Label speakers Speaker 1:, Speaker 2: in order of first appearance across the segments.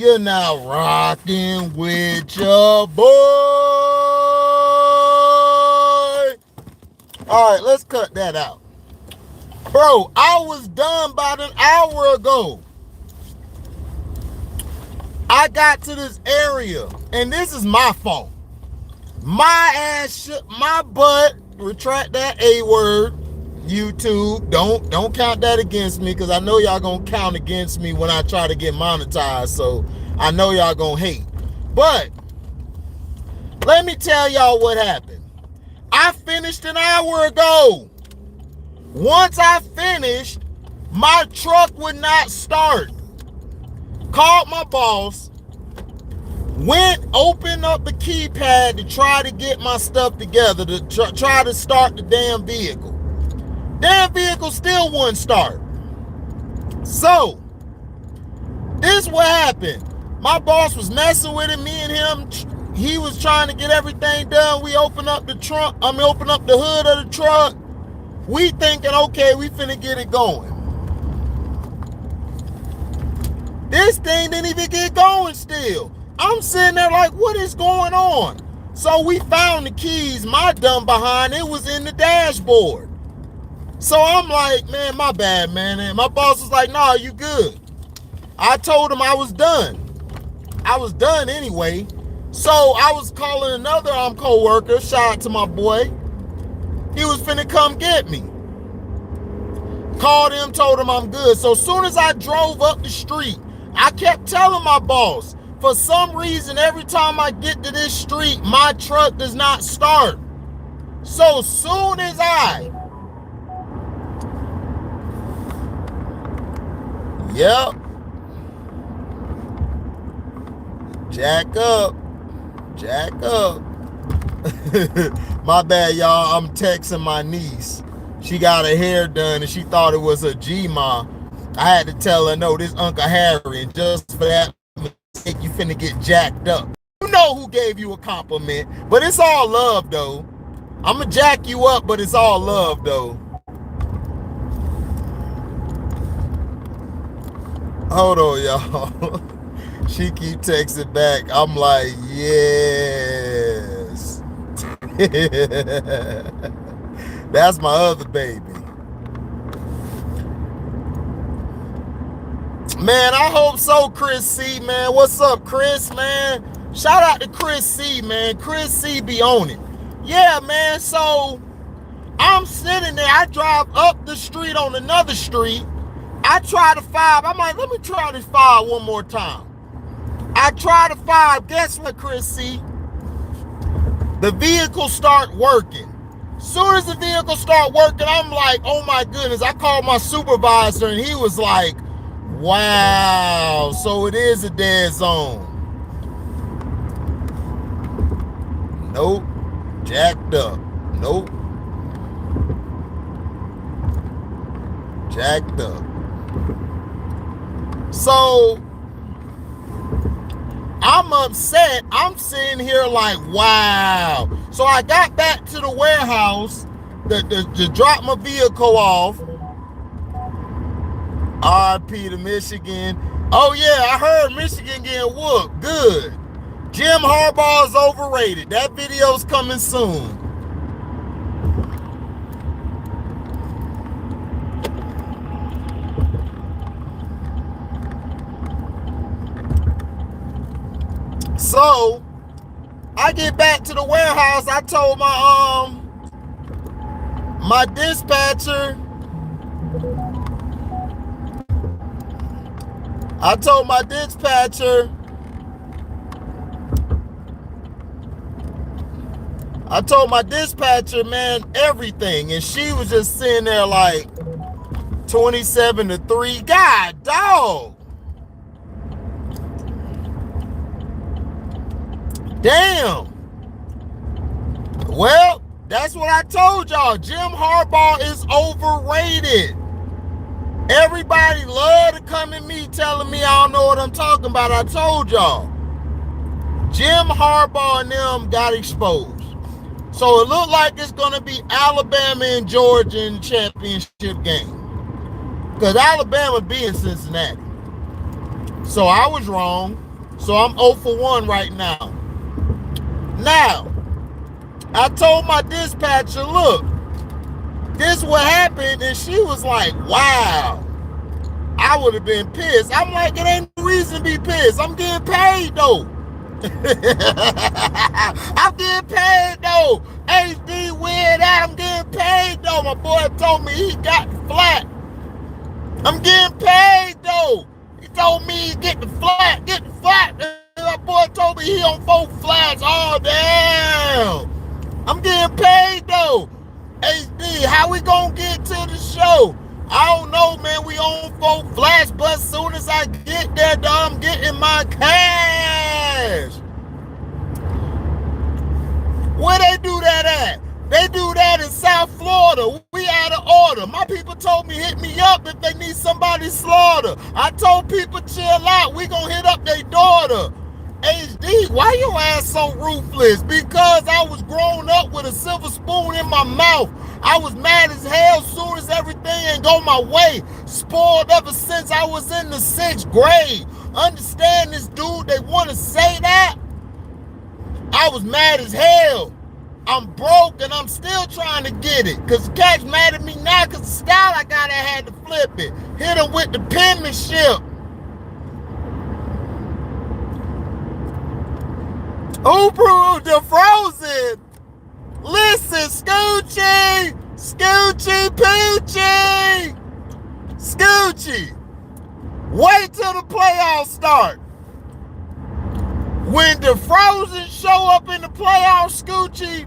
Speaker 1: You're now rocking with your boy. All right, let's cut that out. Bro, I was done about an hour ago. I got to this area, and this is my fault. My ass, my butt, retract that A word, YouTube. Don't count that against me, because I know y'all gonna count against me when I try to get monetized, so I know y'all gonna hate. But let me tell y'all what happened. I finished an hour ago. Once I finished, my truck would not start. Called my boss, went, opened up the keypad to try to get my stuff together, to try to start the damn vehicle. Damn vehicle still wouldn't start. So, this what happened. My boss was messing with it, me and him. He was trying to get everything done. We opened up the trunk, opened up the hood of the truck. We thinking, okay, we finna get it going. This thing didn't even get going still. I'm sitting there like, what is going on? So we found the keys, my dumb behind, it was in the dashboard. So I'm like, man, my bad, man. And my boss was like, nah, you good. I told him I was done. I was done anyway. So I was calling another co-worker, shout out to my boy. He was finna come get me. Called him, told him I'm good. So as soon as I drove up the street, I kept telling my boss, for some reason, every time I get to this street, my truck does not start. So soon as yep. Jack up. My bad, y'all. I'm texting my niece. She got her hair done and she thought it was a G-Ma. I had to tell her, no, this Uncle Harry, and just for that mistake, you finna get jacked up. You know who gave you a compliment, but it's all love, though. I'ma jack you up, but it's all love, though. Hold on, y'all. She keep texting back. I'm like, yes. That's my other baby. Man, I hope so, Chris C, man. What's up, Chris, man? Shout out to Chris C, man. Chris C be on it. Yeah, man, so I'm sitting there. I drive up the street on another street. I try the 5. I'm like, let me try this 5 one more time. I try the 5. Guess what, Chris C? The vehicle start working. Soon as the vehicle start working, I'm like, oh my goodness. I called my supervisor and he was like, wow, so it is a dead zone. Nope. Jacked up. Nope. Jacked up. So I'm upset. I'm sitting here like, wow. So I got back to the warehouse to drop my vehicle off. RIP to Michigan. Oh yeah, I heard Michigan getting whooped. Good. Jim Harbaugh is overrated. That video's coming soon. So I get back to the warehouse. I told my dispatcher. Man, everything. And she was just sitting there like 27-3. God, dog. Damn. Well, that's what I told y'all. Jim Harbaugh is overrated. Everybody love to come at me telling me I don't know what I'm talking about. I told y'all. Jim Harbaugh and them got exposed. So it looked like it's going to be Alabama and Georgia in the championship game. Because Alabama be in Cincinnati. So I was wrong. So I'm 0 for 1 right now. Now, I told my dispatcher, look, this what happened, and she was like, wow. I would have been pissed. I'm like, it ain't no reason to be pissed. I'm getting paid though. I'm getting paid though. HD weird out. I'm getting paid though. My boy told me he got the flat. I'm getting paid though. He told me he get the flat. My boy told me he on 4 flats. Oh damn. I'm getting paid though. HD, how we gonna get to the show? I don't know, man. We on 4 flats, but as soon as I get there, dog, I'm getting my cash. Where they do that at? They do that in South Florida. We out of order. My people told me hit me up if they need somebody slaughter. I told people chill out. We gonna hit up their daughter. HD, why your ass so ruthless? Because I was grown up with a silver spoon in my mouth. I was mad as hell soon as everything ain't go my way. Spoiled ever since I was in the 6th grade. Understand this, dude? They want to say that? I was mad as hell. I'm broke and I'm still trying to get it. Because cat's mad at me now because the style I got, I had to flip it. Hit him with the penmanship. Who proved the frozen? Listen, Scoochie Poochie. Scoochie, wait till the playoffs start. When the Frozen show up in the playoffs, Scoochie,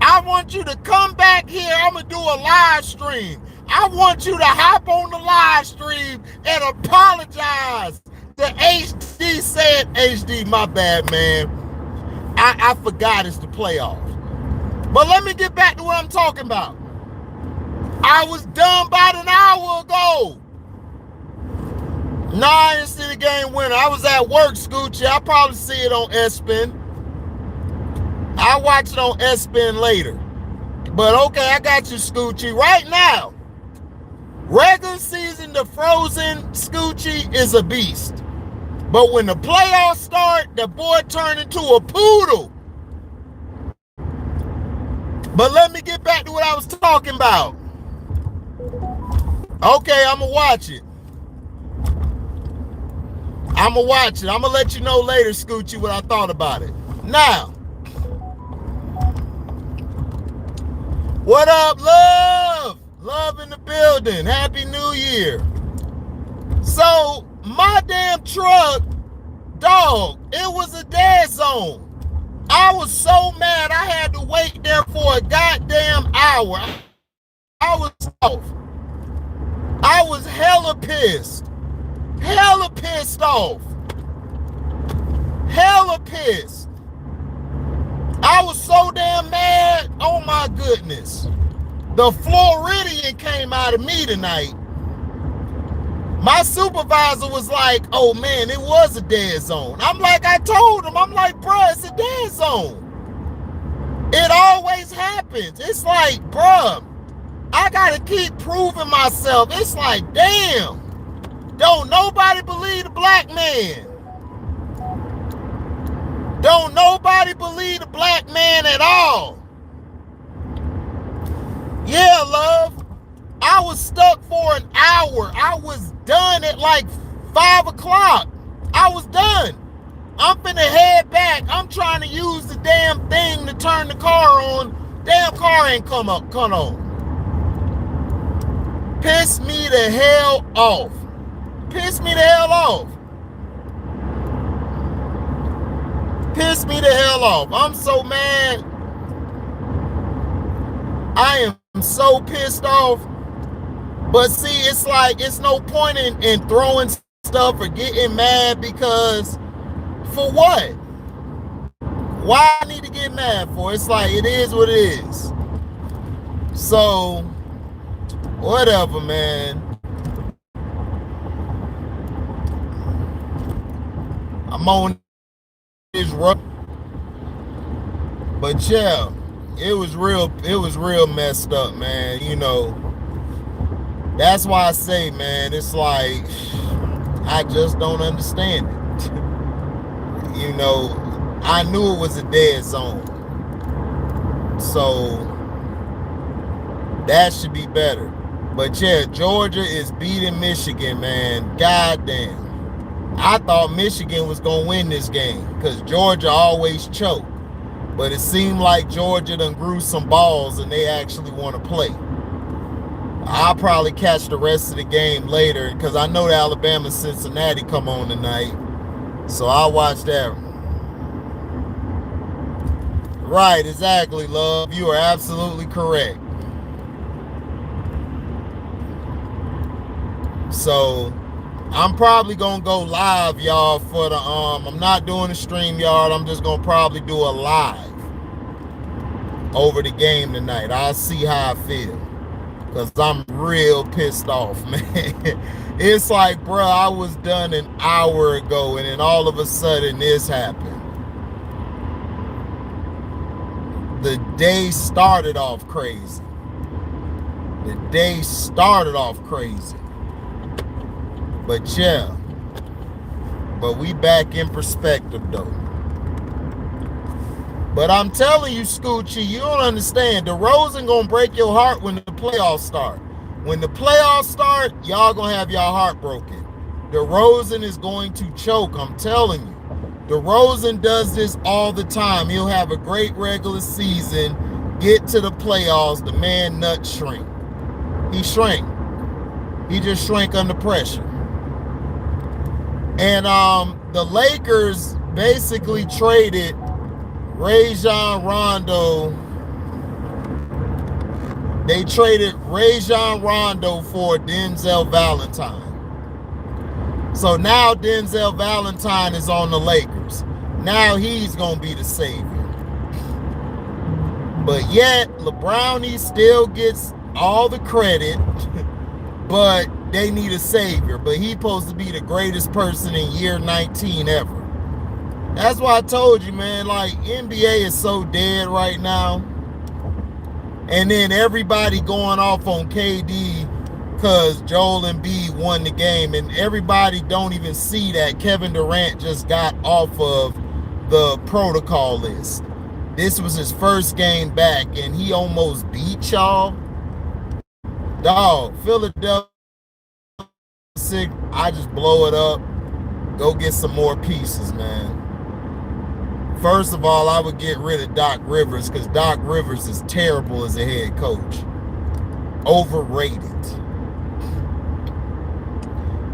Speaker 1: I want you to come back here. I'm going to do a live stream. I want you to hop on the live stream and apologize. The HD said, HD, my bad, man. I forgot it's the playoffs. But let me get back to what I'm talking about. I was done about an hour ago. No, I didn't see the game winner. I was at work, Scoochie. I'll probably see it on ESPN. I'll watch it on ESPN later. But okay, I got you, Scoochie. Right now, regular season, the Frozen Scoochie is a beast. But when the playoffs start, the boy turned into a poodle. But let me get back to what I was talking about. Okay, I'm going to watch it. I'm going to watch it. I'm going to let you know later, Scoochie, what I thought about it. Now, what up, love? Love in the building. Happy New Year. So, my damn truck, dog, it was a dead zone. I was so mad I had to wait there for a goddamn hour. I was off. I was hella pissed. Hella pissed off. Hella pissed. I was so damn mad. Oh my goodness. The Floridian came out of me tonight. My supervisor was like, oh man, it was a dead zone. I'm like, I told him, I'm like, bruh, it's a dead zone. It always happens. It's like, bruh, I gotta keep proving myself. It's like, damn, don't nobody believe the black man. Don't nobody believe the black man at all. Yeah, love. I was stuck for an hour. I was done at like 5 o'clock. I was done. I'm finna head back. I'm trying to use the damn thing to turn the car on. Damn car ain't come on. Piss me the hell off. Piss me the hell off. Piss me the hell off. I'm so mad. I am so pissed off. But see, it's like, it's no point in throwing stuff or getting mad because, for what? Why I need to get mad for? It's like, it is what it is. So, whatever, man. I'm on this rough. But yeah, it was real messed up, man. You know, that's why I say, man, it's like, I just don't understand it. I knew it was a dead zone. So that should be better. But yeah, Georgia is beating Michigan, man. Goddamn. I thought Michigan was going to win this game because Georgia always choke. But it seemed like Georgia done grew some balls and they actually want to play. I'll probably catch the rest of the game later because I know the Alabama-Cincinnati come on tonight. So I'll watch that. Right, exactly, love. You are absolutely correct. So I'm probably gonna go live, y'all, for the I'm not doing a StreamYard. I'm just gonna probably do a live over the game tonight. I'll see how I feel. Cause I'm real pissed off, man. It's like, bro, I was done an hour ago and then all of a sudden this happened. The day started off crazy. But yeah, but we back in perspective though. But I'm telling you, Scoochie, you don't understand. DeRozan gonna break your heart when the playoffs start. When the playoffs start, y'all gonna have y'all heart broken. DeRozan is going to choke, I'm telling you. DeRozan does this all the time. He'll have a great regular season, get to the playoffs, the man nuts shrink. He shrank. He just shrank under pressure. And the Lakers basically traded Rajon Rondo. They traded Rajon Rondo for Denzel Valentine. So now Denzel Valentine is on the Lakers. Now he's going to be the savior. But yet, LeBron still gets all the credit, but they need a savior. But he's supposed to be the greatest person in year 19 ever. That's why I told you, man, like, NBA is so dead right now. And then everybody going off on KD because Joel Embiid won the game. And everybody don't even see that Kevin Durant just got off of the protocol list. This was his first game back, and he almost beat y'all. Dog, Philadelphia, I just blow it up. Go get some more pieces, man. First of all, I would get rid of Doc Rivers because Doc Rivers is terrible as a head coach. Overrated.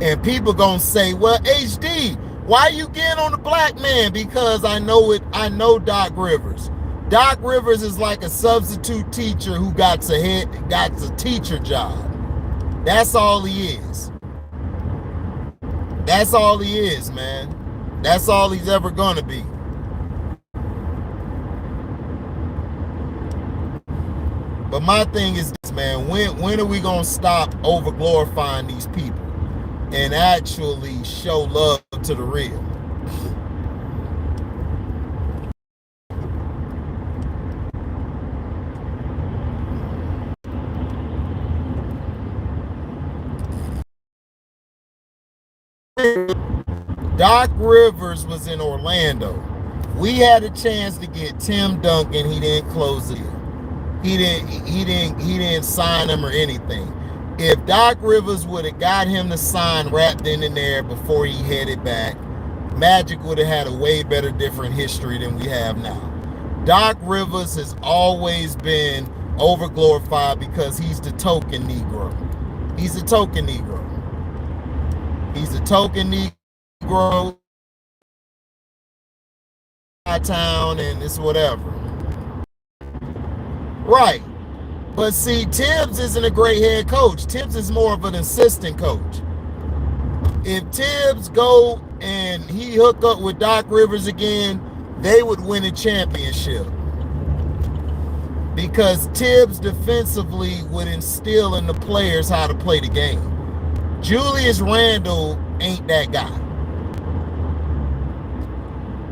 Speaker 1: And people gonna say, well, HD, why you getting on the black man? Because I know Doc Rivers. Doc Rivers is like a substitute teacher who got a teacher job. That's all he is. That's all he is, man. That's all he's ever gonna be. But my thing is this, man, when are we going to stop over-glorifying these people and actually show love to the real? Doc Rivers was in Orlando. We had a chance to get Tim Duncan. He didn't close the deal. He didn't sign him or anything. If Doc Rivers would have got him to sign wrapped in there before he headed back, Magic would have had a way better, different history than we have now. Doc Rivers has always been overglorified because he's the token Negro. He's a token Negro. He's a token Negro. Town and it's whatever. Right. But see, Tibbs isn't a great head coach. Tibbs is more of an assistant coach. If Tibbs go and he hook up with Doc Rivers again, they would win a championship. Because Tibbs defensively would instill in the players how to play the game. Julius Randle ain't that guy.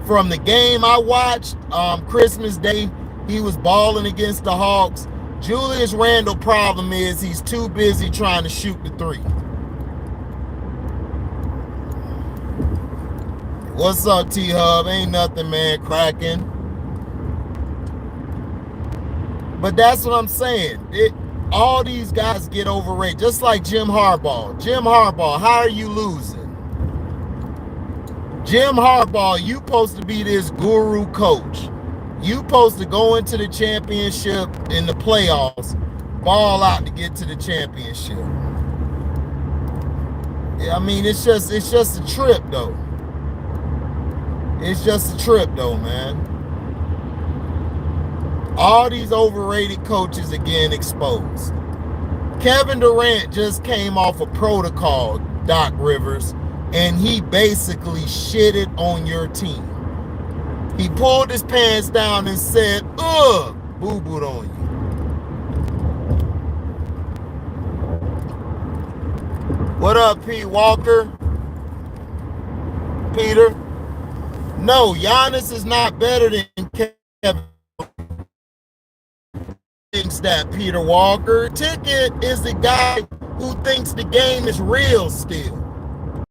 Speaker 1: From the game I watched, Christmas Day, he was balling against the Hawks. Julius Randle problem is he's too busy trying to shoot the three. What's up, T-Hub? Ain't nothing, man, cracking. But that's what I'm saying. All these guys get overrated, just like Jim Harbaugh. Jim Harbaugh, how are you losing? Jim Harbaugh, you supposed to be this guru coach. You supposed to go into the championship in the playoffs, ball out to get to the championship. Yeah, I mean, it's just a trip, though. It's just a trip, though, man. All these overrated coaches again exposed. Kevin Durant just came off a protocol, Doc Rivers, and he basically shitted on your team. He pulled his pants down and said, ugh, boo-booed on you. What up, Pete Walker? Peter? No, Giannis is not better than Kevin. Thinks that, Peter Walker. Ticket is the guy who thinks the game is real still.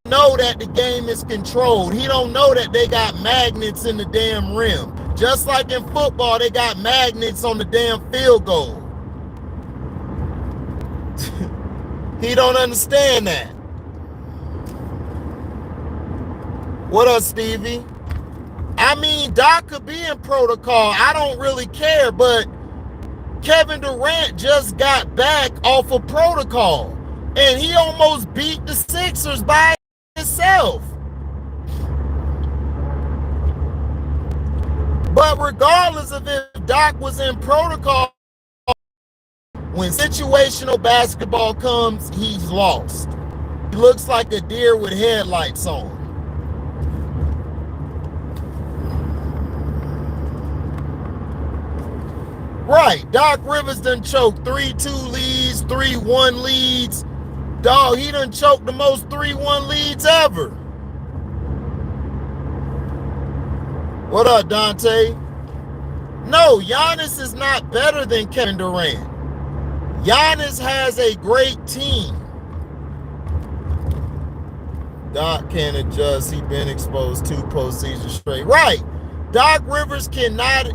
Speaker 1: Know that the game is controlled. He don't know that they got magnets in the damn rim. Just like in football, they got magnets on the damn field goal. He don't understand that. What up, Stevie? I mean, Doc could be in protocol. I don't really care, but Kevin Durant just got back off of protocol, and he almost beat the Sixers by himself. But regardless of if Doc was in protocol, when situational basketball comes, he's lost. He looks like a deer with headlights on. Right, Doc Rivers done choked 3-2 leads, 3-1 leads. Dog, he done choked the most 3-1 leads ever. What up, Dante? No, Giannis is not better than Kevin Durant. Giannis has a great team. Doc can't adjust. He's been exposed 2 postseasons straight. Right. Doc Rivers cannot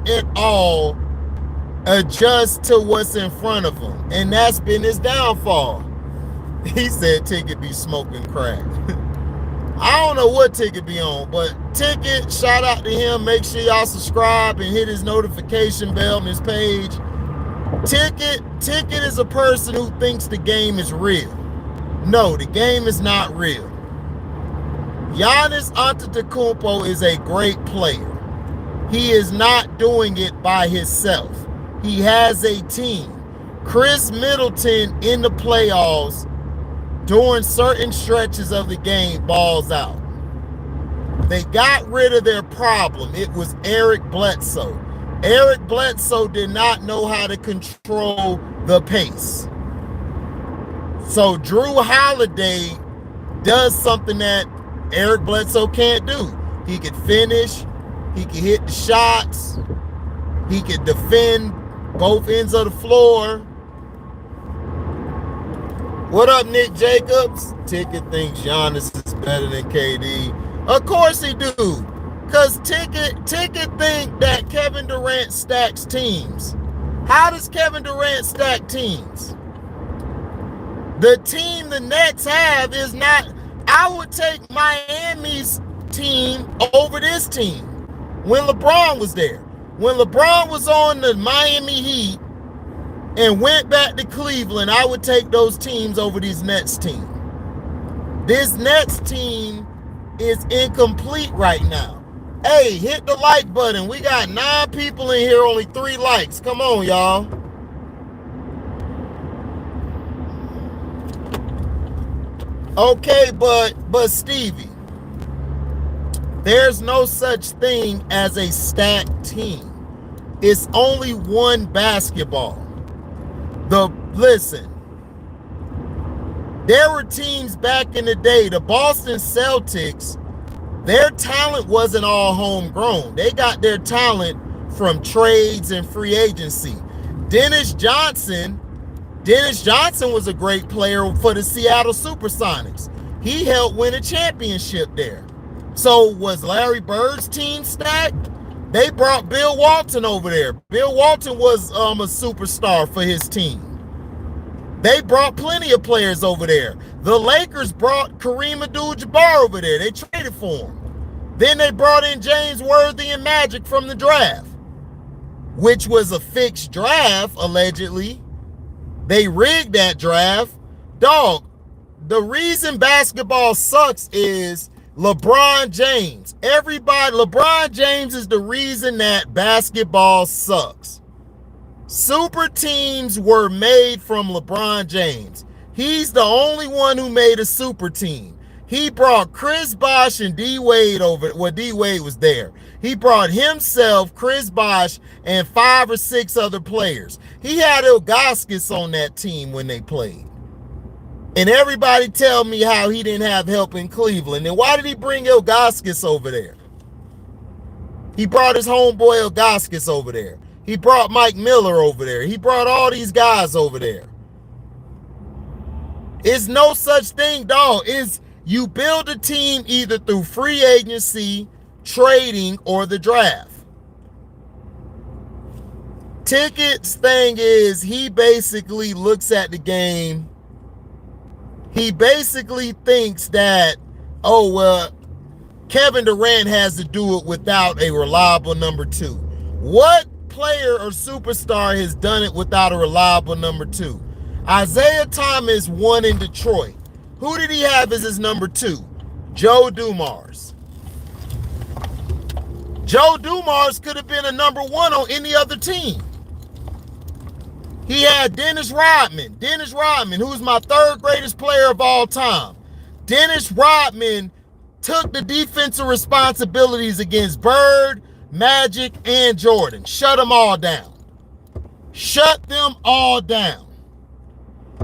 Speaker 1: at all adjust to what's in front of him. And that's been his downfall. He said Ticket be smoking crack. I don't know what Ticket be on, but Ticket, shout out to him. Make sure y'all subscribe and hit his notification bell on his page. Ticket is a person who thinks the game is real. No, the game is not real. Giannis Antetokounmpo is a great player. He is not doing it by himself. He has a team. Chris Middleton in the playoffs, during certain stretches of the game, balls out. They got rid of their problem. It was Eric Bledsoe. Eric Bledsoe did not know how to control the pace. So Drew Holiday does something that Eric Bledsoe can't do. He could finish. He could hit the shots. He could defend both ends of the floor. What up, Nick Jacobs? Ticket thinks Giannis is better than KD. Of course he do. Because Ticket think that Kevin Durant stacks teams. How does Kevin Durant stack teams? The team the Nets have is not... I would take Miami's team over this team when LeBron was there. When LeBron was on the Miami Heat and went back to Cleveland, I would take those teams over these Nets team. This Nets team is incomplete right now. Hey, hit the like button. We got 9 people in here, only 3 likes. Come on, y'all. Okay, but Stevie, there's no such thing as a stacked team. It's only one basketball. Listen, there were teams back in the day, the Boston Celtics, their talent wasn't all homegrown. They got their talent from trades and free agency. Dennis Johnson was a great player for the Seattle Supersonics. He helped win a championship there. So was Larry Bird's team stacked? They brought Bill Walton over there. Bill Walton was a superstar for his team. They brought plenty of players over there. The Lakers brought Kareem Abdul-Jabbar over there. They traded for him. Then they brought in James Worthy and Magic from the draft, which was a fixed draft, allegedly. They rigged that draft. Dog, the reason basketball sucks is LeBron James. LeBron James is the reason that basketball sucks. Super teams were made from LeBron James. He's the only one who made a super team. He brought Chris Bosh and D Wade over. Well, D Wade was there. He brought himself, Chris Bosh, and 5 or 6 other players. He had Ilgauskas on that team when they played. And everybody tell me how he didn't have help in Cleveland. And why did he bring Ilgauskas over there? He brought his homeboy Ilgauskas over there. He brought Mike Miller over there. He brought all these guys over there. It's no such thing, dog. It's you build a team either through free agency, trading, or the draft. Ticket's thing is he basically looks at the game. He basically thinks that, oh, well, Kevin Durant has to do it without a reliable number 2. What player or superstar has done it without a reliable number 2? Isaiah Thomas won in Detroit. Who did he have as his number 2? Joe Dumars. Joe Dumars could have been a number 1 on any other team. He had Dennis Rodman. Dennis Rodman, who's my 3rd greatest player of all time. Dennis Rodman took the defensive responsibilities against Bird, Magic, and Jordan. Shut them all down. Shut them all down.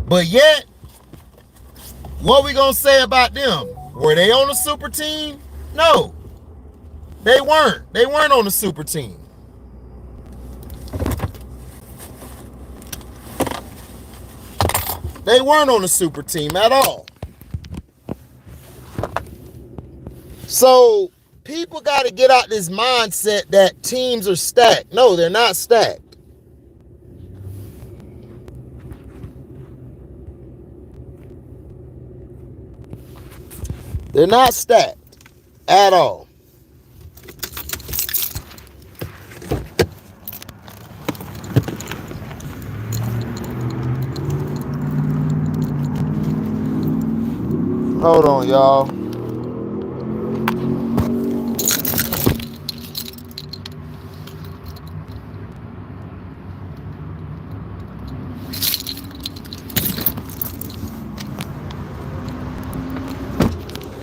Speaker 1: But yet, what we gonna say about them? Were they on a super team? No. They weren't. They weren't on a super team. They weren't on a super team at all. So people got to get out this mindset that teams are stacked. No, they're not stacked. They're not stacked at all. Hold on, y'all.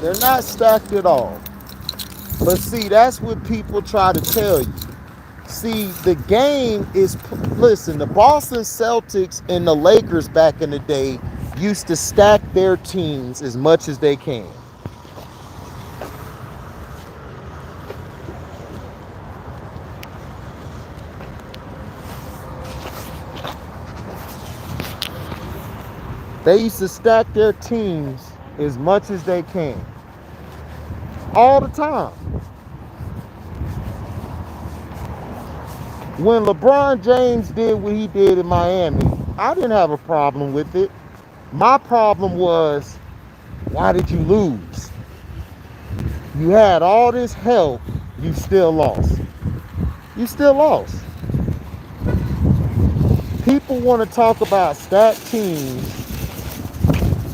Speaker 1: They're not stacked at all. But see, that's what people try to tell you. See, the game is, listen, the Boston Celtics and the Lakers back in the day used to stack their teams as much as they can. They used to stack their teams as much as they can. All the time. When LeBron James did what he did in Miami, I didn't have a problem with it. My problem was, why did you lose? You had all this help, you still lost. You still lost. People want to talk about stacked teams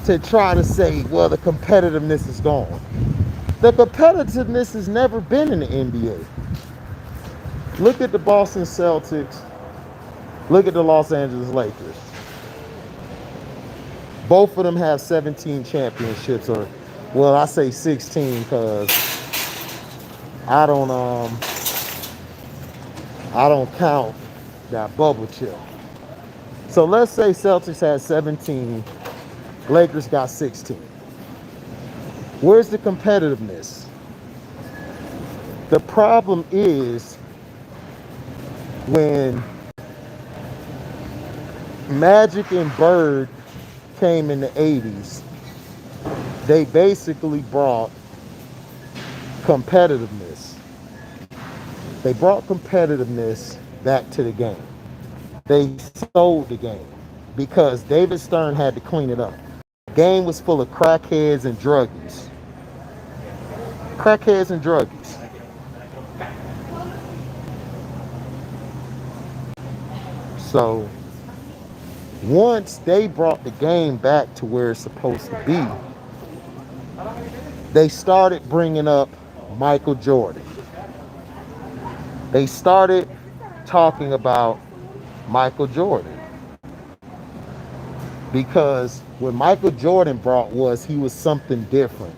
Speaker 1: to try to say, well, the competitiveness is gone. The competitiveness has never been in the NBA. Look at the Boston Celtics. Look at the Los Angeles Lakers. Both of them have 17 championships, or, well, I say 16 because I don't count that bubble chip. So let's say Celtics had 17, Lakers got 16. Where's the competitiveness? The problem is when Magic and Bird came in the 80s, they basically brought competitiveness. They brought competitiveness back to the game. They sold the game because David Stern had to clean it up. The game was full of crackheads and druggies. Crackheads and druggies. So once they brought the game back to where it's supposed to be, they started bringing up Michael Jordan. They started talking about Michael Jordan because what Michael Jordan brought was he was something different.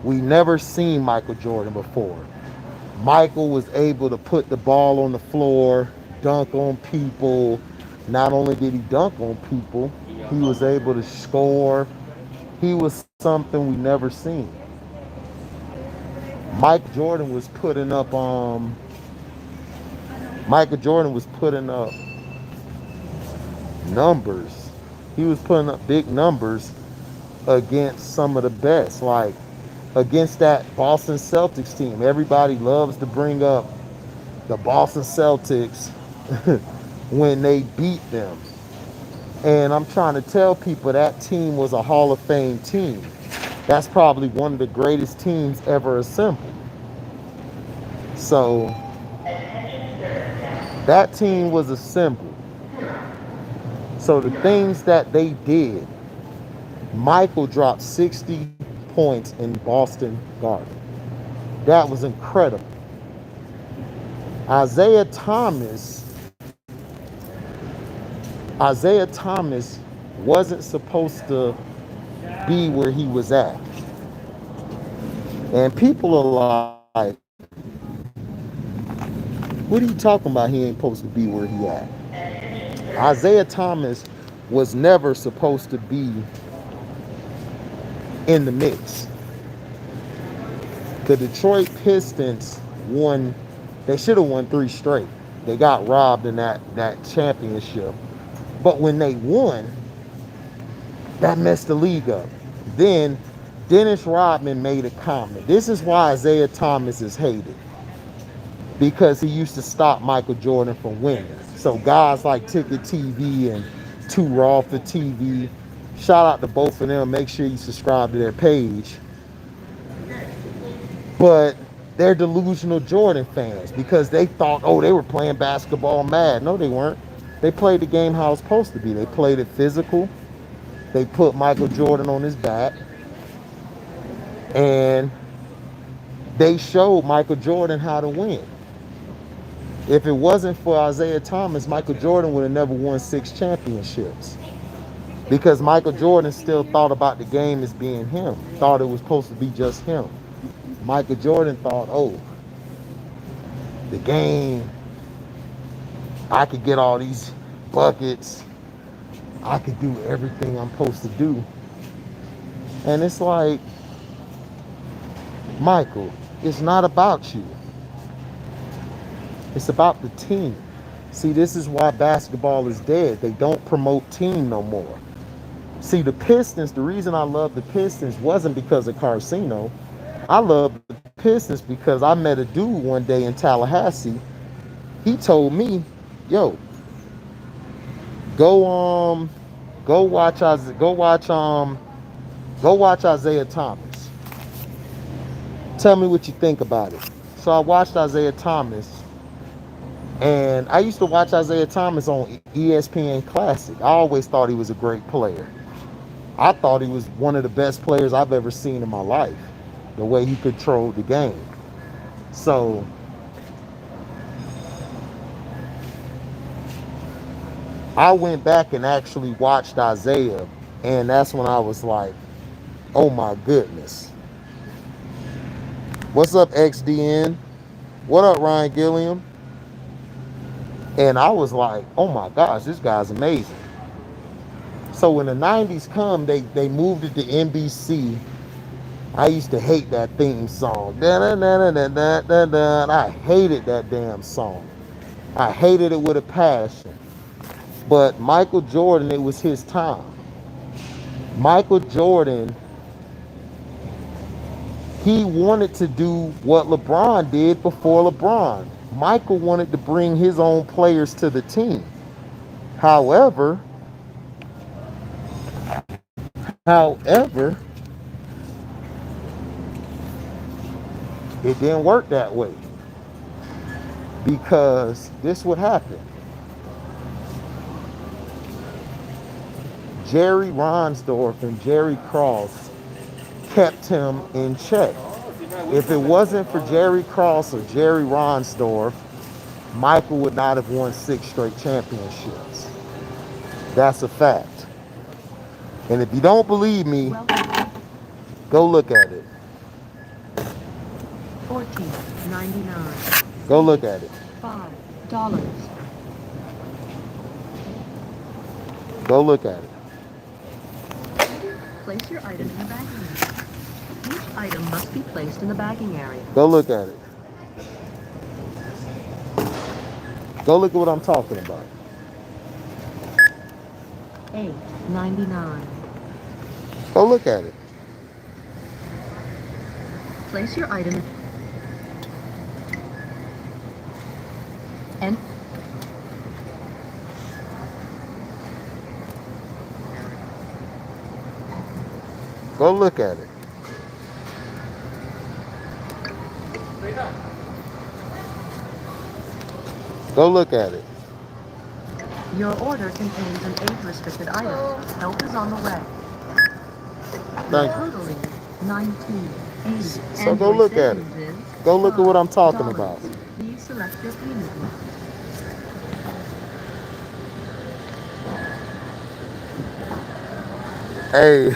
Speaker 1: We never seen Michael Jordan before. Michael was able to put the ball on the floor, dunk on people. Not only did he dunk on people, he was able to score. He was something we never seen. Mike Jordan was putting up Michael Jordan was putting up numbers. He was putting up big numbers against some of the best, like against that Boston Celtics team. Everybody loves to bring up the Boston Celtics when they beat them. And I'm trying to tell people that team was a Hall of Fame team. That's probably one of the greatest teams ever assembled. So that team was assembled. So the things that they did, Michael dropped 60 points in Boston Garden. That was incredible. Isaiah Thomas wasn't supposed to be where he was at. And people are like, what are you talking about? He ain't supposed to be where he at. Isaiah Thomas was never supposed to be in the mix. The Detroit Pistons won, they should have won 3 straight. They got robbed in that championship. But when they won, that messed the league up. Then Dennis Rodman made a comment. This is why Isaiah Thomas is hated. Because he used to stop Michael Jordan from winning. So guys like Ticket TV and Too Raw for TV, shout out to both of them. Make sure you subscribe to their page. But they're delusional Jordan fans because they thought, oh, they were playing basketball mad. No, they weren't. They played the game how it's supposed to be. They played it physical. They put Michael Jordan on his back. And they showed Michael Jordan how to win. If it wasn't for Isaiah Thomas, Michael Jordan would have never won 6 championships. Because Michael Jordan still thought about the game as being him. Thought it was supposed to be just him. Michael Jordan thought, oh, the game, I could get all these buckets. I could do everything I'm supposed to do. And it's like, Michael, it's not about you. It's about the team. See, this is why basketball is dead. They don't promote team no more. See, the Pistons, the reason I love the Pistons wasn't because of Carcino. I love the Pistons because I met a dude one day in Tallahassee. He told me, yo, go watch Isaiah Thomas. Tell me what you think about it. So I watched Isaiah Thomas. And I used to watch Isaiah Thomas on ESPN Classic. I always thought he was a great player. I thought he was one of the best players I've ever seen in my life, the way he controlled the game. So I went back and actually watched Isaiah, and that's when I was like, oh my goodness. What's up, XDN? What up, Ryan Gilliam? And I was like, oh my gosh, this guy's amazing. So when the 90s come, they moved it to NBC. I used to hate that theme song. I hated that damn song. I hated it with a passion. But Michael Jordan, it was his time. Michael Jordan He wanted to do what LeBron did before LeBron. Michael wanted to bring his own players to the team. However, it didn't work that way because this would happen. Jerry Reinsdorf and Jerry Krause kept him in check. If it wasn't for Jerry Krause or Jerry Reinsdorf, Michael would not have won 6 straight championships. That's a fact. And if you don't believe me, go look at it.
Speaker 2: $14.99.
Speaker 1: Go look at it.
Speaker 2: $5.
Speaker 1: Go look at it.
Speaker 2: Place your item in the bagging area. Each item must be placed in the bagging area.
Speaker 1: Go look at it. Go look at what I'm talking about.
Speaker 2: $8.99.
Speaker 1: Go look at it.
Speaker 2: Place your item and
Speaker 1: Go look at it. Go look at it.
Speaker 2: your order contains an age-restricted item. Help is on the way.
Speaker 1: Thank you.
Speaker 2: Total is $19.80.
Speaker 1: So go look at it. Go look at what I'm talking about.
Speaker 2: Please select your payment.
Speaker 1: Hey,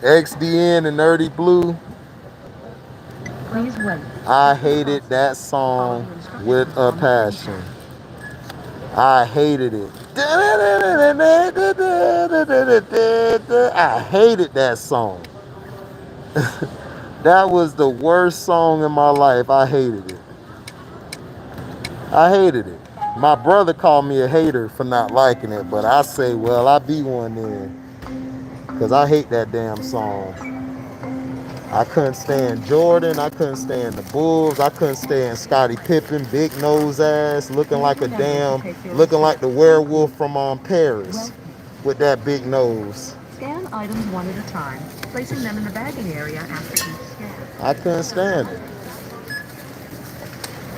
Speaker 1: XDN and Nerdy Blue.
Speaker 2: Please wait.
Speaker 1: I hated that song with a passion. I hated it. I hated that song. That was the worst song in my life. I hated it. I hated it. My brother called me a hater for not liking it, but I say, well, I be one then. Because I hate that damn song. I couldn't stand Jordan. I couldn't stand the Bulls. I couldn't stand Scottie Pippen, big nose ass, looking like a looking like the werewolf from Paris with that big nose.
Speaker 2: Scan items one at a time, placing them in the bagging area after each scan.
Speaker 1: I couldn't stand it.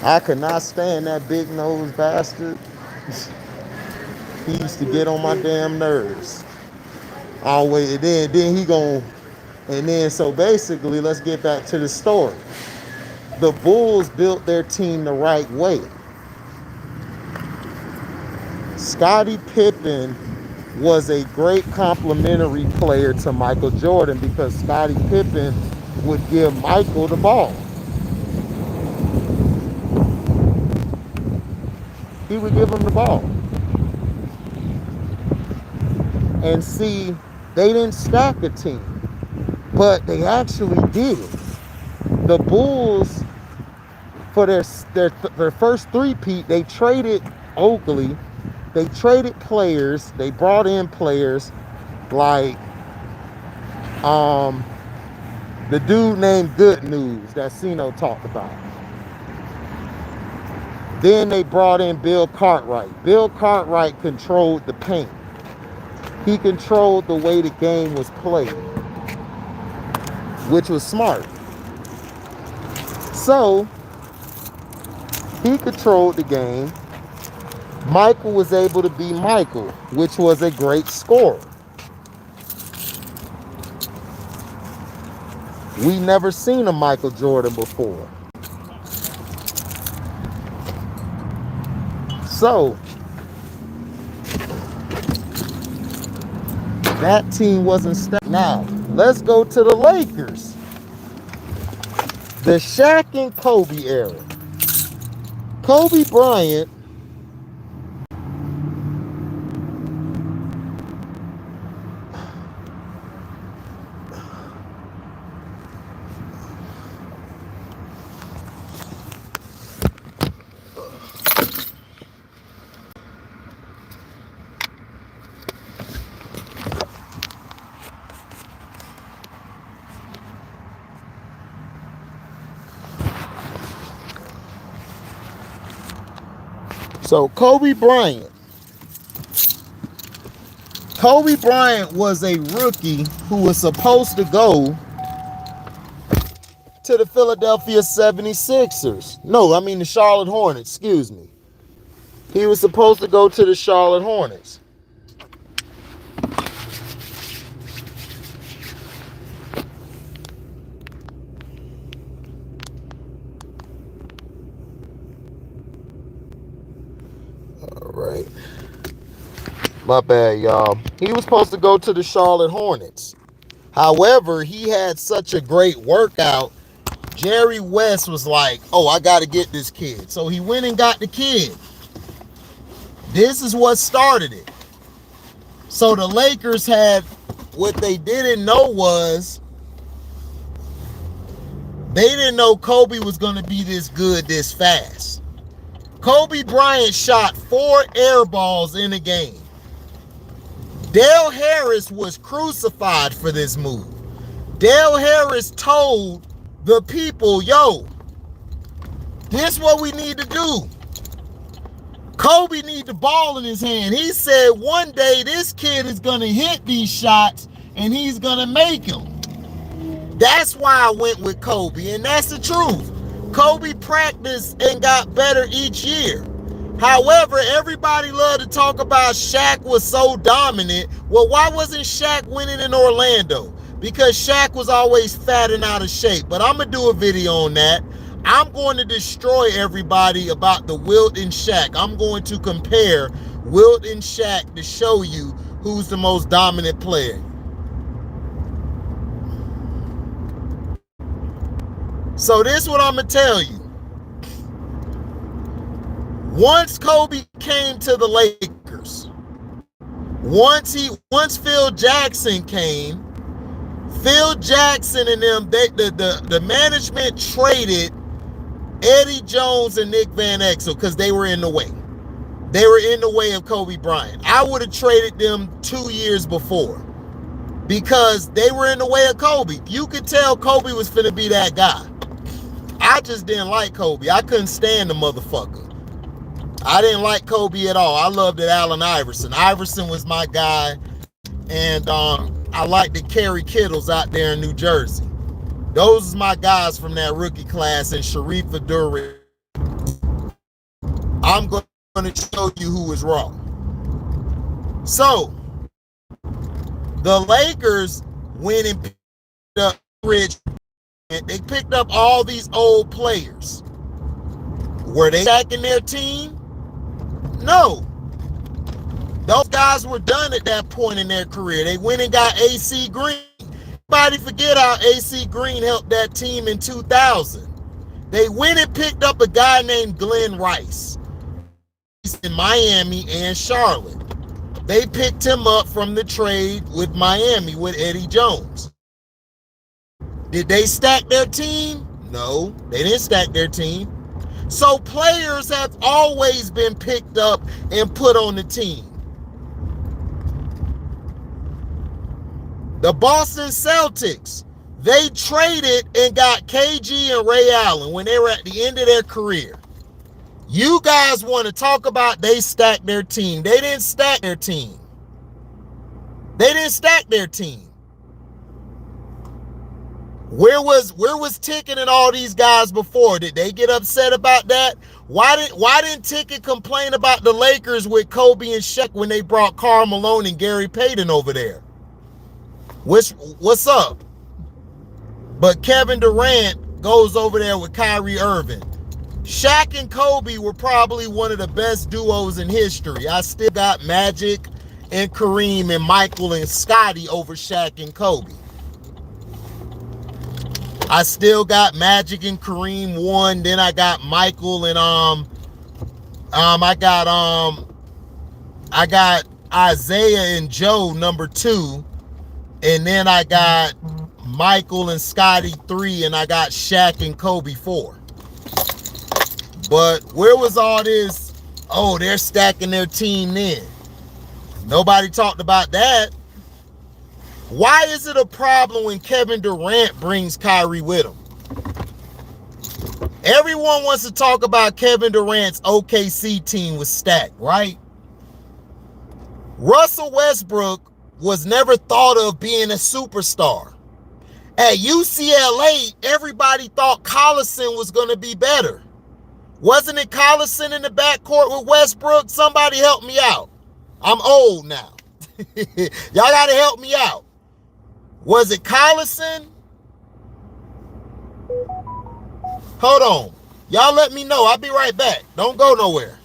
Speaker 1: I could not stand that big nose bastard. He used to get on my damn nerves. Always, then he gon', and then so basically, let's get back to the story. The Bulls built their team the right way. Scottie Pippen was a great complementary player to Michael Jordan because Scottie Pippen would give Michael the ball. He would give him the ball. And see, they didn't stack a team, but they actually did. The Bulls, for their first three-peat, they traded Oakley. They traded players. They brought in players like the dude named Good News that Sino talked about. Then they brought in Bill Cartwright. Bill Cartwright controlled the paint. He controlled the way the game was played, which was smart. So, he controlled the game. Michael was able to be Michael, which was a great scorer. We never seen a Michael Jordan before. So, that team wasn't stacked. Now, let's go to the Lakers. The Shaq and Kobe era. Kobe Bryant So Kobe Bryant. Kobe Bryant was a rookie who was supposed to go to the Philadelphia 76ers. No, I mean the Charlotte Hornets, excuse me. He was supposed to go to the Charlotte Hornets. All right. My bad, y'all. He was supposed to go to the Charlotte Hornets. However, he had such a great workout. Jerry West was like, oh, I got to get this kid. So he went and got the kid. This is what started it. So the Lakers had, what they didn't know was, they didn't know Kobe was going to be this good this fast. Kobe Bryant shot 4 air balls in a game. Dale Harris was crucified for this move. Dale Harris told the people, yo, this is what we need to do. Kobe need the ball in his hand. He said one day this kid is going to hit these shots and he's going to make them. That's why I went with Kobe, and that's the truth. Kobe practiced and got better each year. However, everybody loved to talk about Shaq was so dominant. Well, why wasn't Shaq winning in Orlando? Because Shaq was always fat and out of shape. But I'm going to do a video on that. I'm going to destroy everybody about the Wilt and Shaq. I'm going to compare Wilt and Shaq to show you who's the most dominant player. So this is what I'm going to tell you. Once Kobe came to the Lakers, once Phil Jackson came, Phil Jackson and them, the management traded Eddie Jones and Nick Van Exel because they were in the way. They were in the way of Kobe Bryant. I would have traded them 2 years before because they were in the way of Kobe. You could tell Kobe was finna be that guy. I just didn't like Kobe. I couldn't stand the motherfucker. I didn't like Kobe at all. I loved it, Allen Iverson. Iverson was my guy. And I liked the Kerry Kittles out there in New Jersey. Those are my guys from that rookie class, and Sharif Abdul. I'm going to show you who was wrong. So, the Lakers went and picked up Rich. They picked up all these old players. Were they stacking their team? No. Those guys were done at that point in their career. They went and got AC Green. Everybody forget how AC Green helped that team in 2000. They went and picked up a guy named Glenn Rice. He's in Miami and Charlotte. They picked him up from the trade with Miami with Eddie Jones. Did they stack their team? No, they didn't stack their team. So players have always been picked up and put on the team. The Boston Celtics, they traded and got KG and Ray Allen when they were at the end of their career. You guys want to talk about they stacked their team. They didn't stack their team. They didn't stack their team. Where was Ticket and all these guys before? Did they get upset about that? Why didn't Ticket complain about the Lakers with Kobe and Shaq when they brought Karl Malone and Gary Payton over there? What's up? But Kevin Durant goes over there with Kyrie Irving. Shaq and Kobe were probably one of the best duos in history. I still got Magic and Kareem and Michael and Scottie over Shaq and Kobe. I still got Magic and Kareem 1. Then I got Michael and I got Isaiah and Joe number 2. And then I got Michael and Scottie 3, and I got Shaq and Kobe 4. But where was all this? Oh, they're stacking their team then. Nobody talked about that. Why is it a problem when Kevin Durant brings Kyrie with him? Everyone wants to talk about Kevin Durant's OKC team was stacked, right? Russell Westbrook was never thought of being a superstar. At UCLA, everybody thought Collison was going to be better. Wasn't it Collison in the backcourt with Westbrook? Somebody help me out. I'm old now. Y'all got to help me out. Was it Collison? Hold on. Y'all let me know. I'll be right back. Don't go nowhere.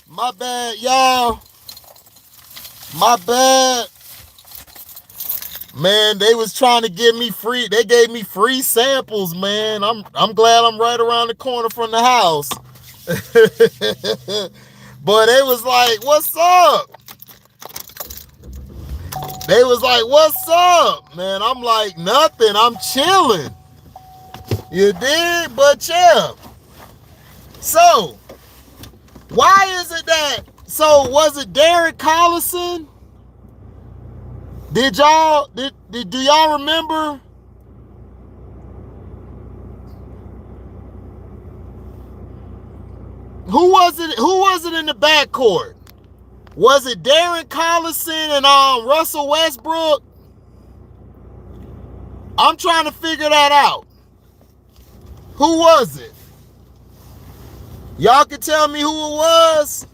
Speaker 1: My bad, y'all. My bad. Man, they was trying to give me free. They gave me free samples, man. I'm glad I'm right around the corner from the house. But they was like, "What's up?" They was like, "What's up?" Man, I'm like, "Nothing. I'm chilling." You dig? But yeah. So, Why is it that? So was it Darren Collison? Did y'all do y'all remember? Who was it? Who was it in the backcourt? Was it Darren Collison and Russell Westbrook? I'm trying to figure that out. Who was it? Y'all can tell me who it was?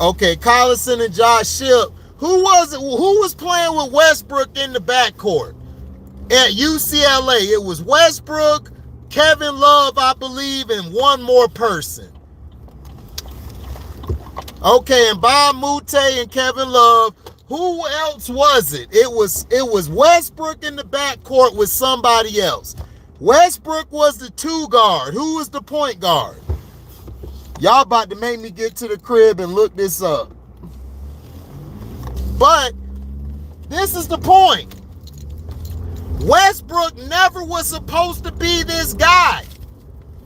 Speaker 1: Okay, Collison and Josh Shipp. Who was it? Who was playing with Westbrook in the backcourt at UCLA? It was Westbrook, Kevin Love, I believe, and one more person. Okay, and Bob Moute and Kevin Love. Who else was it? It was Westbrook in the backcourt with somebody else. Westbrook was the 2 guard. Who was the point guard? Y'all about to make me get to the crib and look this up. But this is the point. Westbrook never was supposed to be this guy.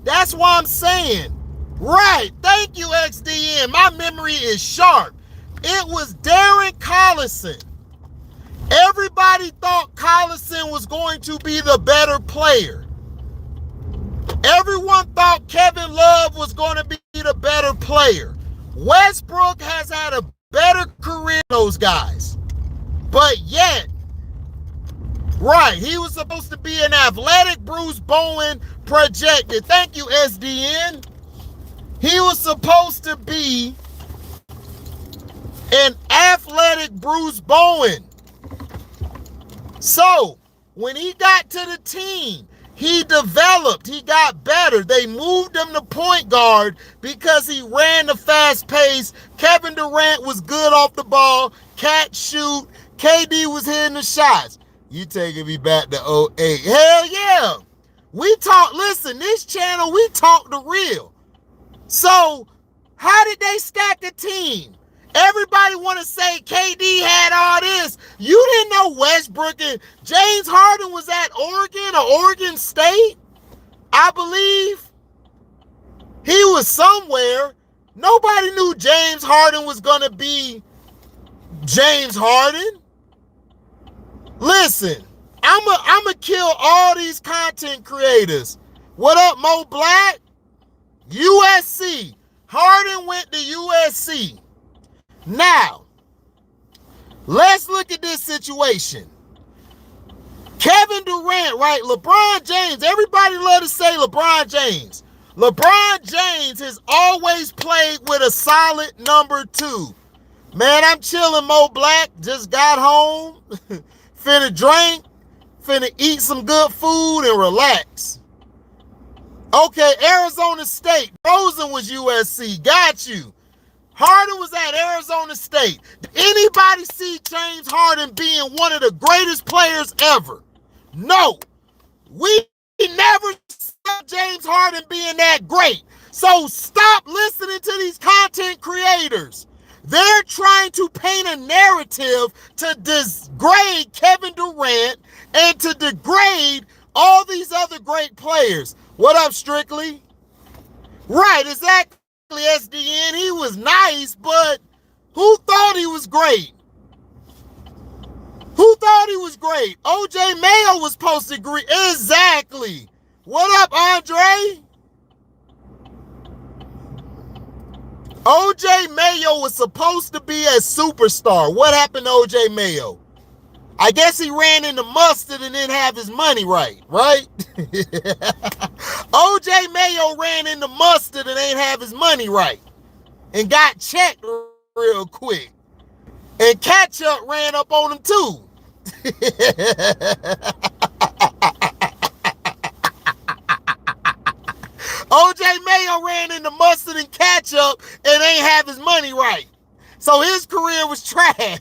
Speaker 1: That's why I'm saying. Right. Thank you, XDN. My memory is sharp. It was Darren Collison. Everybody thought Collison was going to be the better player. Everyone thought Kevin Love was going to be the better player. Westbrook has had a better career than those guys. But yet, right, he was supposed to be an athletic Bruce Bowen projected. Thank you, SDN. He was supposed to be an athletic Bruce Bowen. So, when he got to the team, he developed, he got better. They moved him to point guard because he ran the fast pace. Kevin Durant was good off the ball, catch, shoot. KD was hitting the shots. You taking me back to 08. Hell yeah. We talk, listen, this channel, we talk the real. So, how did they stack the team? Everybody want to say KD had all this. You didn't know Westbrook and James Harden was at Oregon or Oregon State, I believe. He was somewhere. Nobody knew James Harden was going to be James Harden. Listen, I'm going to kill all these content creators. What up, Mo Black? USC. Harden went to USC. Now, let's look at this situation. Kevin Durant, right? LeBron James. Everybody love to say LeBron James. LeBron James has always played with a solid number 2. Man, I'm chilling, Mo Black. Just got home. Finna drink. Finna eat some good food and relax. Okay, Arizona State. Rosen was USC. Got you. Harden was at Arizona State. Did anybody see James Harden being one of the greatest players ever? No. We never saw James Harden being that great. So stop listening to these content creators. They're trying to paint a narrative to degrade Kevin Durant and to degrade all these other great players. What up, Strictly? Right, exactly. SDN, he was nice, but who thought he was great? Who thought he was great? OJ Mayo was supposed to agree. Exactly. What up, Andre? OJ Mayo was supposed to be a superstar. What happened to OJ Mayo? I guess he ran into mustard and didn't have his money right? OJ Mayo ran into mustard and ain't have his money right. And got checked real quick. And Ketchup ran up on him too. OJ Mayo ran into mustard and ketchup and ain't have his money right. So his career was trash.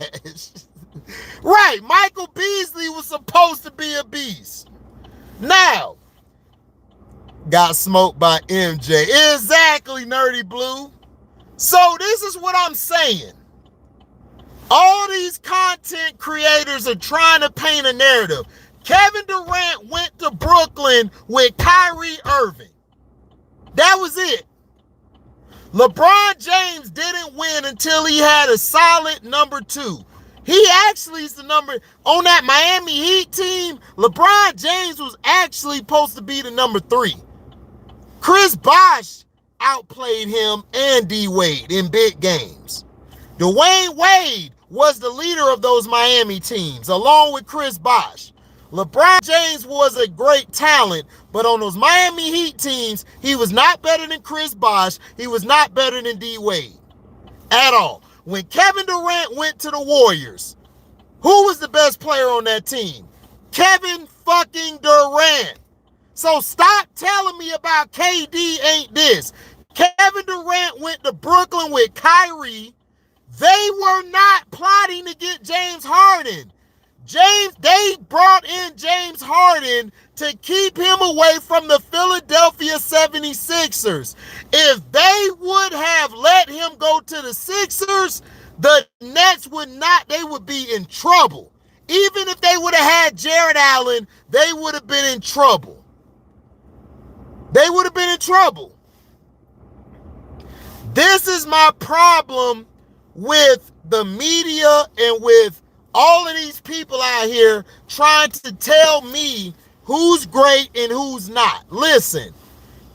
Speaker 1: Right, Michael Beasley was supposed to be a beast. Now, got smoked by MJ. Exactly, Nerdy Blue. So this is what I'm saying. All these content creators are trying to paint a narrative. Kevin Durant went to Brooklyn with Kyrie Irving. That was it. LeBron James didn't win until he had a solid number 2. He actually is the number on that Miami Heat team. LeBron James was actually supposed to be the number 3. Chris Bosh outplayed him and D Wade in big games. Dwayne Wade was the leader of those Miami teams, along with Chris Bosh. LeBron James was a great talent, but on those Miami Heat teams, he was not better than Chris Bosh. He was not better than D Wade at all. When Kevin Durant went to the Warriors, who was the best player on that team? Kevin fucking Durant. So stop telling me about KD ain't this. Kevin Durant went to Brooklyn with Kyrie. They were not plotting to get James Harden. They brought in James Harden to keep him away from the Philadelphia 76ers. If they would have let him go to the Sixers, the Nets they would be in trouble. Even if they would have had Jared Allen, they would have been in trouble. They would have been in trouble. This is my problem with the media and with all of these people out here trying to tell me who's great and who's not. Listen,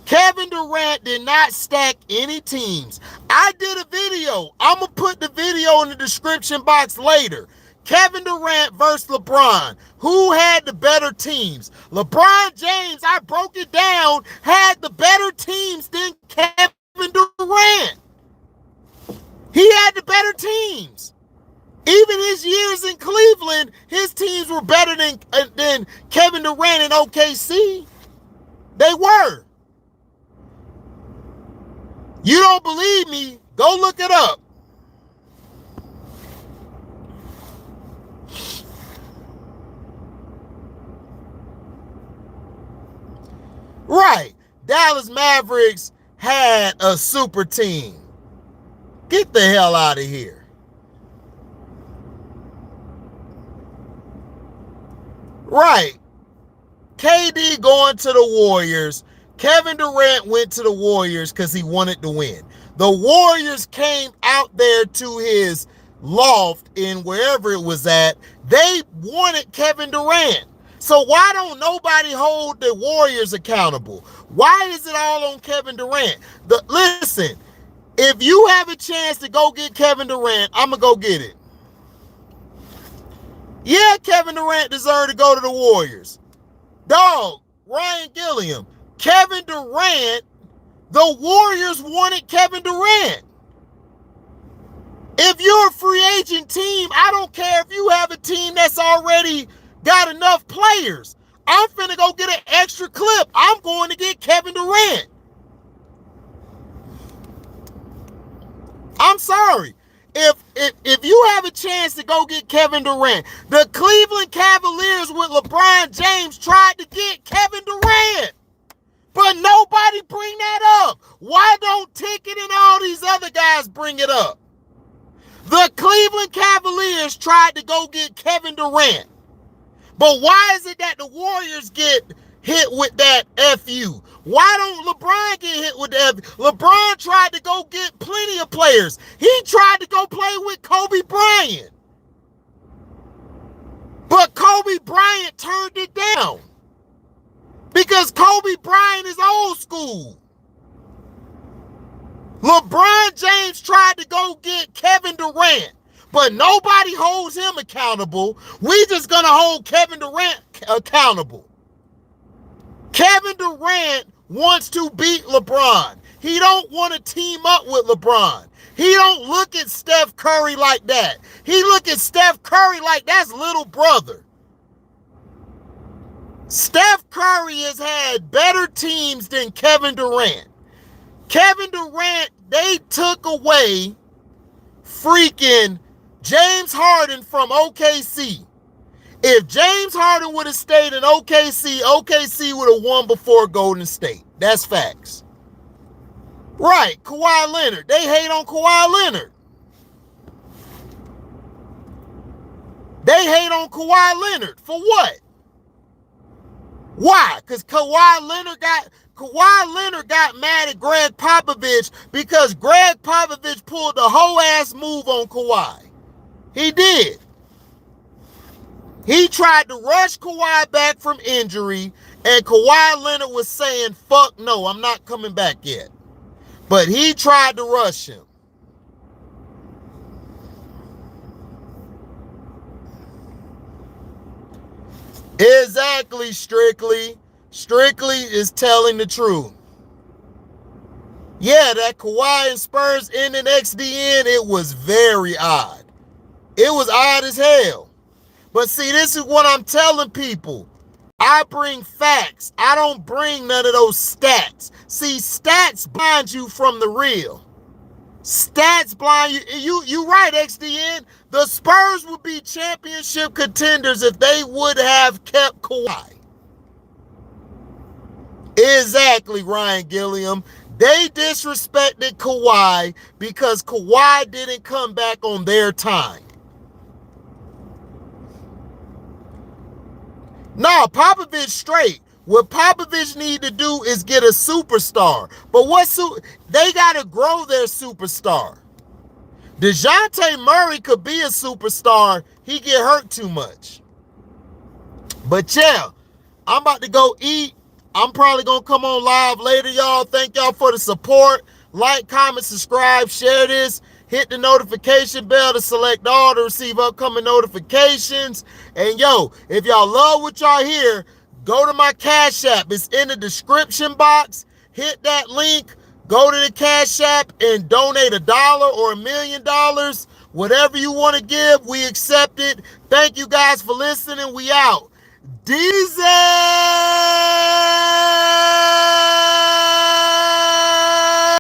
Speaker 1: Kevin Durant did not stack any teams. I did a video. I'm going to put the video in the description box later. Kevin Durant versus LeBron. Who had the better teams? LeBron James, I broke it down, had the better teams than Kevin Durant. He had the better teams. Even his years in Cleveland, his teams were better than Kevin Durant in OKC. They were. You don't believe me? Go look it up. Right. Dallas Mavericks had a super team. Get the hell out of here. Right. KD going to the Warriors. Kevin Durant went to the Warriors because he wanted to win. The Warriors came out there to his loft in wherever it was at. They wanted Kevin Durant. So why don't nobody hold the Warriors accountable? Why is it all on Kevin Durant? Listen, if you have a chance to go get Kevin Durant, I'm going to go get it. Yeah, Kevin Durant deserved to go to the Warriors. Dog, Ryan Gilliam, Kevin Durant, the Warriors wanted Kevin Durant. If you're a free agent team, I don't care if you have a team that's already got enough players. I'm finna go get an extra clip. I'm going to get Kevin Durant. I'm sorry. If you have a chance to go get Kevin Durant, the Cleveland Cavaliers with LeBron James tried to get Kevin Durant, but nobody bring that up. Why don't Ticket and all these other guys bring it up? The Cleveland Cavaliers tried to go get Kevin Durant, but why is it that the Warriors get hit with that FU? Why don't LeBron get hit with the FU? LeBron tried to go get plenty of players. He tried to go play with Kobe Bryant. But Kobe Bryant turned it down because Kobe Bryant is old school. LeBron James tried to go get Kevin Durant, but nobody holds him accountable. We just gonna hold Kevin Durant accountable. Kevin Durant wants to beat LeBron. He don't want to team up with LeBron. He don't look at Steph Curry like that. He look at Steph Curry like that's little brother. Steph Curry has had better teams than Kevin Durant. Kevin Durant, they took away freaking James Harden from OKC. If James Harden would have stayed in OKC, OKC would have won before Golden State. That's facts. Right, Kawhi Leonard. They hate on Kawhi Leonard. For what? Why? Because Kawhi Leonard got mad at Greg Popovich because Greg Popovich pulled the whole ass move on Kawhi. He did. He tried to rush Kawhi back from injury, and Kawhi Leonard was saying, fuck no, I'm not coming back yet. But he tried to rush him. Exactly, Strictly. Strictly is telling the truth. Yeah, that Kawhi and Spurs ending XDN, it was very odd. It was odd as hell. But see, this is what I'm telling people. I bring facts. I don't bring none of those stats. See, stats blind you from the real. Stats blind you. You right, XDN. The Spurs would be championship contenders if they would have kept Kawhi. Exactly, Ryan Gilliam. They disrespected Kawhi because Kawhi didn't come back on their time. No, Popovich straight. What Popovich need to do is get a superstar. But they got to grow their superstar. DeJounte Murray could be a superstar. He get hurt too much. But yeah, I'm about to go eat. I'm probably going to come on live later, y'all. Thank y'all for the support. Like, comment, subscribe, share this. Hit the notification bell to select all to receive upcoming notifications. And yo, if y'all love what y'all hear, go to my Cash App. It's in the description box. Hit that link. Go to the Cash App and donate $1 or $1 million. Whatever you want to give, we accept it. Thank you guys for listening. We out. Diesel!